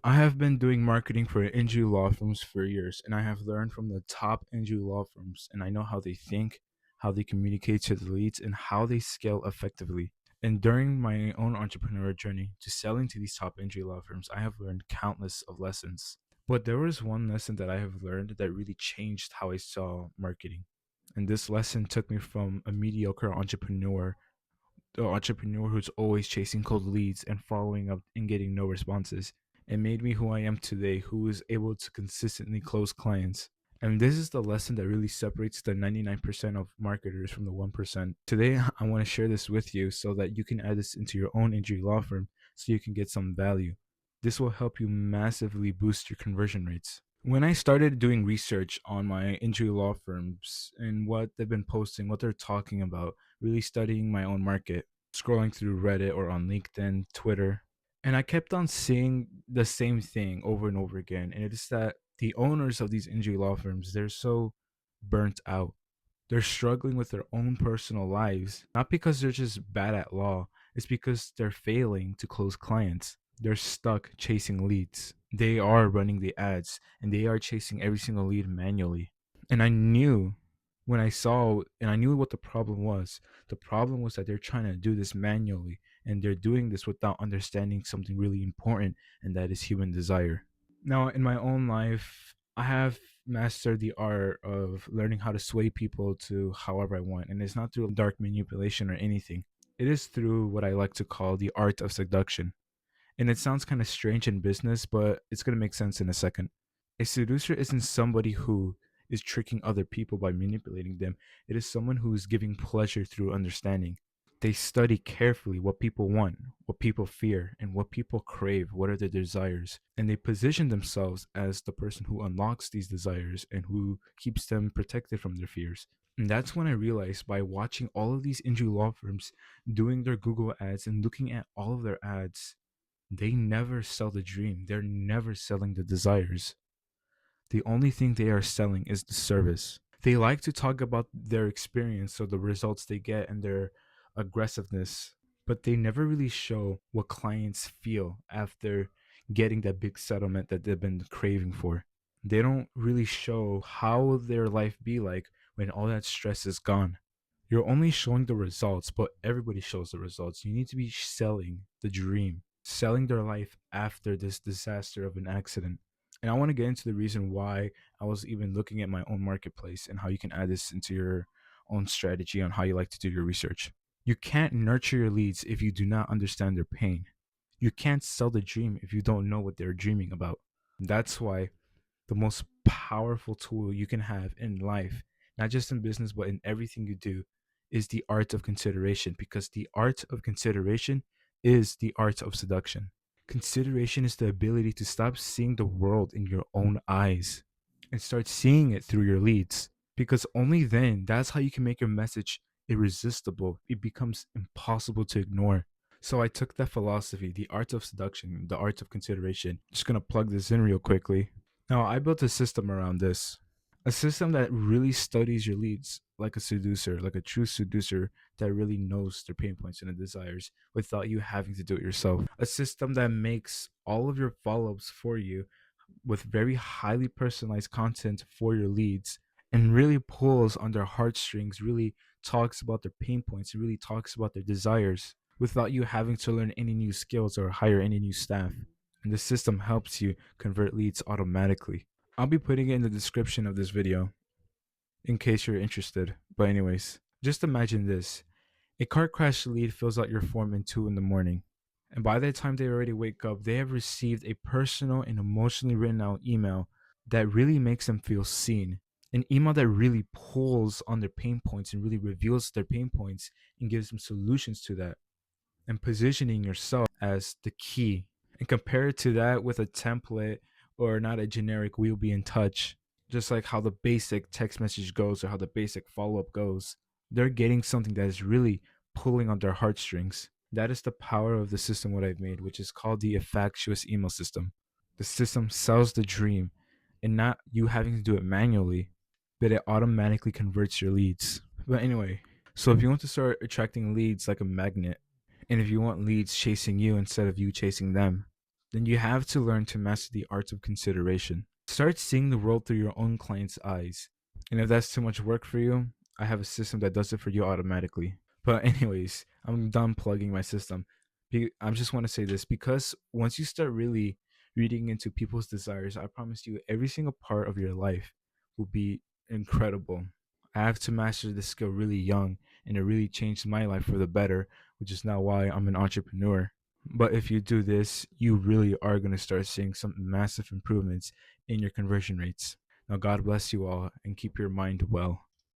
I have been doing marketing for NG law firms for years, and I have learned from the top NG law firms, and I know how they think, how they communicate to the leads, and how they scale effectively. And during my own entrepreneurial journey to selling to these top NG law firms, I have learned countless of lessons. But there was one lesson that I have learned that really changed how I saw marketing. And this lesson took me from a mediocre entrepreneur, the entrepreneur who's always chasing cold leads and following up and getting no responses, and made me who I am today, who is able to consistently close clients. And this is the lesson that really separates the 99% of marketers from the 1%. Today, I want to share this with you so that you can add this into your own injury law firm so you can get some value. This will help you massively boost your conversion rates. When I started doing research on my injury law firms and what they've been posting, what they're talking about, really studying my own market, scrolling through Reddit or on LinkedIn, Twitter, and I kept on seeing the same thing over and over again. And it is that the owners of these injury law firms, they're so burnt out. They're struggling with their own personal lives, not because they're just bad at law, it's because they're failing to close clients. They're stuck chasing leads. They are running the ads and they are chasing every single lead manually. And I knew when I saw and I knew what the problem was. The problem was that they're trying to do this manually and they're doing this without understanding something really important, and that is human desire. Now, in my own life, I have mastered the art of learning how to sway people to however I want. And it's not through dark manipulation or anything, it is through what I like to call the art of seduction. And it sounds kind of strange in business, but it's going to make sense in a second. A seducer isn't somebody who is tricking other people by manipulating them, it is someone who is giving pleasure through understanding. They study carefully what people want, what people fear, and what people crave, what are their desires. And they position themselves as the person who unlocks these desires and who keeps them protected from their fears. And that's when I realized, by watching all of these injury law firms doing their Google ads and looking at all of their ads, they never sell the dream. They're never selling the desires. The only thing they are selling is the service. They like to talk about their experience or the results they get and their aggressiveness, but they never really show what clients feel after getting that big settlement that they've been craving for. They don't really show how their life be like when all that stress is gone. You're only showing the results, but everybody shows the results. You need to be selling the dream, selling their life after this disaster of an accident. And I want to get into the reason why I was even looking at my own marketplace and how you can add this into your own strategy on how you like to do your research. You can't nurture your leads if you do not understand their pain. You can't sell the dream if you don't know what they're dreaming about. That's why the most powerful tool you can have in life, not just in business, but in everything you do, is the art of consideration, because the art of consideration is the art of seduction. Consideration is the ability to stop seeing the world in your own eyes and start seeing it through your leads. Because only then, that's how you can make your message irresistible. It becomes impossible to ignore. So I took that philosophy, the art of seduction, the art of consideration. Just gonna plug this in real quickly. Now, I built a system around this, a system that really studies your leads like a seducer, like a true seducer that really knows their pain points and their desires without you having to do it yourself. A system that makes all of your follow ups for you with very highly personalized content for your leads and really pulls on their heartstrings, really talks about their pain points, really talks about their desires without you having to learn any new skills or hire any new staff. And the system helps you convert leads automatically. I'll be putting it in the description of this video in case you're interested. But, anyways, just imagine this: a car crash lead fills out your form in 2 in the morning. And by the time they already wake up, they have received a personal and emotionally written out email that really makes them feel seen. An email that really pulls on their pain points and really reveals their pain points and gives them solutions to that. And positioning yourself as the key. And compare it to that with a template or not a generic "we'll be in touch." Just like how the basic text message goes or how the basic follow up goes, they're getting something that is really pulling on their heartstrings. That is the power of the system what I've made, which is called the Effectuous email system. The system sells the dream and not you having to do it manually, but it automatically converts your leads. But anyway, so if you want to start attracting leads like a magnet, and if you want leads chasing you instead of you chasing them, then you have to learn to master the arts of consideration. Start seeing the world through your own client's eyes. And if that's too much work for you, I have a system that does it for you automatically. But, anyways, I'm done plugging my system. I just want to say this because once you start really reading into people's desires, I promise you, every single part of your life will be incredible. I have to master this skill really young, and it really changed my life for the better, which is now why I'm an entrepreneur. But if you do this, you really are going to start seeing some massive improvements in your conversion rates. Now, God bless you all and keep your mind well.